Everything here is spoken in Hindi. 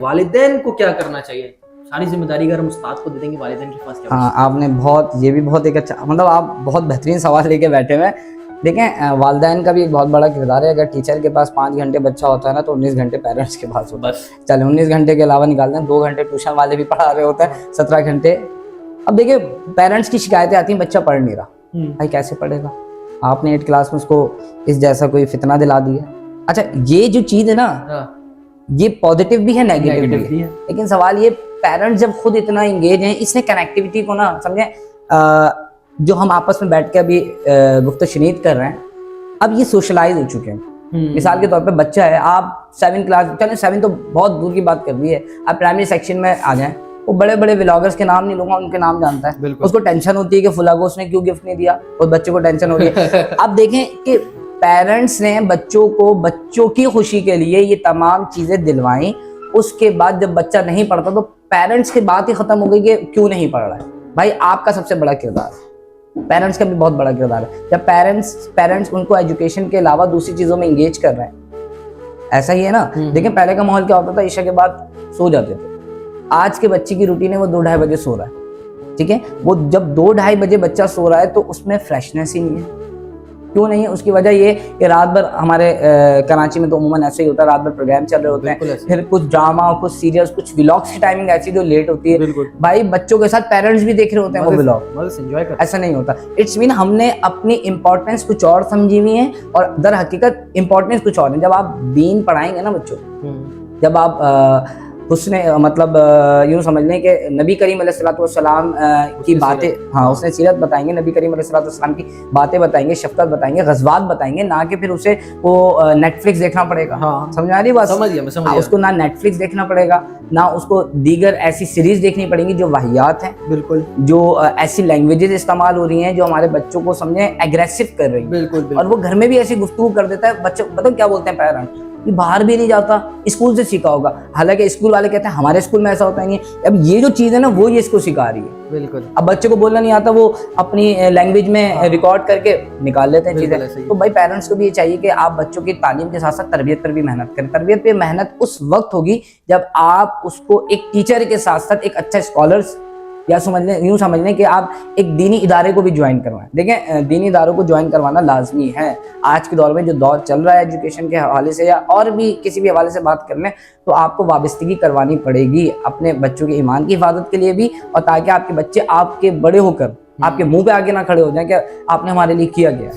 वालिदैन को क्या करना चाहिए? सारी जिम्मेदारी अगर हम उस्ताद को दे देंगे, वालिदैन के पास क्या? हाँ, आपने बहुत एक अच्छा, मतलब आप बहुत बेहतरीन सवाल लेके बैठे हुए हैं। देखें, वालिदैन का भी एक बहुत बड़ा किरदार है। अगर टीचर के पास 5 घंटे बच्चा होता है ना, तो 19 घंटे पेरेंट्स के पास होता है। बस चलो 19 घंटे के अलावा निकाल दें, 2 घंटे ट्यूशन वाले भी पढ़ा रहे होते हैं, 17 घंटे। अब देखिए, पेरेंट्स की शिकायतें आती हैं, बच्चा पढ़ नहीं रहा। भाई कैसे पढ़ेगा? आपने 8 क्लास में उसको इस जैसा कोई फितना दिला दिया। अच्छा, ये जो चीज़ है ना, ये पॉजिटिव भी है, नेगेटिव भी है। लेकिन सवाल ये, पेरेंट्स जब खुद इतना इंगेज हैं, इसने कनेक्टिविटी को ना समझे, जो हम आपस में बैठ के अभी गुफ्तगू शनीद कर रहे हैं, अब ये सोशलाइज हो चुके हैं। मिसाल के तौर पे बच्चा है, आप 7 क्लास, चलो 7 तो बहुत दूर की बात कर दी है, आप प्राइमरी सेक्शन में आ जाएं, वो बड़े बड़े व्लॉगर्स के नाम नहीं लूंगा, उनके नाम जानता है। उसको टेंशन होती है कि फुला को उसने क्यों गिफ्ट नहीं दिया, उस बच्चे को टेंशन हो रही है। अब देखें कि पेरेंट्स ने बच्चों को बच्चों की खुशी के लिए ये तमाम चीजें दिलवाई। उसके बाद जब बच्चा नहीं पढ़ता तो पेरेंट्स की बात ही खत्म हो गई कि क्यों नहीं पढ़ रहा है। भाई आपका सबसे बड़ा किरदार है, पेरेंट्स का भी बहुत बड़ा किरदार है। जब पेरेंट्स उनको एजुकेशन के अलावा दूसरी चीजों में इंगेज कर रहे हैं, ऐसा ही है ना। देखिए, पहले का माहौल क्या होता था, ईशा के बाद सो जाते थे। आज के बच्चे की रूटीन है, वो 2-2:30 बजे सो रहा है। ठीक है, वो जब 2-2:30 बजे बच्चा सो रहा है तो उसमें फ्रेशनेस ही नहीं है। क्यों नहीं है? उसकी वजह ये कि रात भर हमारे कराची में तो अमूमन ऐसे ही होता है, रात भर प्रोग्राम चल रहे होते हैं, फिर कुछ ड्रामा, कुछ सीरियल्स, कुछ व्लॉग्स की टाइमिंग ऐसी जो लेट होती है। भाई बच्चों के साथ पेरेंट्स भी देख रहे होते हैं वो व्लॉग, ऐसा नहीं होता। इट्स मीन हमने अपनी इंपॉर्टेंस कुछ और समझी हुई है और दर हकीकत इंपॉर्टेंस कुछ और है। जब आप दीन पढ़ाएंगे ना बच्चों, जब आप उसने मतलब यूँ समझ लें कि नबी करीम अलैहिस्सलाम की बातें, हाँ उसने सीरत बताएंगे, नबी करीम अलैहिस्सलाम की बातें बताएंगे, शफ़क़त बताएंगे, ग़ज़वात बताएंगे, ना कि फिर उसे वो नेटफ्लिक्स देखना पड़ेगा। हाँ, समझ आ रही बात? समझ गया। उसको ना नेटफ्लिक्स देखना पड़ेगा, ना उसको दीगर ऐसी सीरीज देखनी पड़ेंगी जो वाहियात हैं, बिल्कुल, जो ऐसी लैंग्वेजेस इस्तेमाल हो रही हैं जो हमारे बच्चों को समझे एग्रेसिव कर रही हैं। बिल्कुल। और वो घर में भी ऐसी गुफ्तगू कर देता है। बच्चे मतलब क्या बोलते हैं पेरेंट्स, बाहर भी नहीं जाता, स्कूल से सीखा होगा। हालांकि स्कूल वाले कहते हैं हमारे स्कूल में ऐसा होता नहीं है। अब ये जो चीज़ है ना, वो ये इसको सिखा रही है। बिल्कुल। अब बच्चे को बोलना नहीं आता, वो अपनी लैंग्वेज में रिकॉर्ड करके निकाल लेते हैं चीज़ें। तो भाई पेरेंट्स को भी ये चाहिए कि आप बच्चों की तालीम के साथ साथ तरबियत पर भी मेहनत करें। तरबियत पे मेहनत उस वक्त होगी जब आप उसको एक टीचर के साथ साथ एक अच्छा स्कॉलर्स, या यूँ समझ लें कि आप एक दीनी इदारे को भी ज्वाइन करवाएं। देखें, दीनी इदारों को ज्वाइन करवाना लाजमी है। आज के दौर में जो दौर चल रहा है एजुकेशन के हवाले से या और भी किसी भी हवाले से बात कर लें, तो आपको वाबस्तगी करवानी पड़ेगी अपने बच्चों के ईमान की हिफाजत के लिए भी, और ताकि आपके बच्चे आपके बड़े होकर आपके मुंह पे आगे ना खड़े हो जाएं कि आपने हमारे लिए किया गया।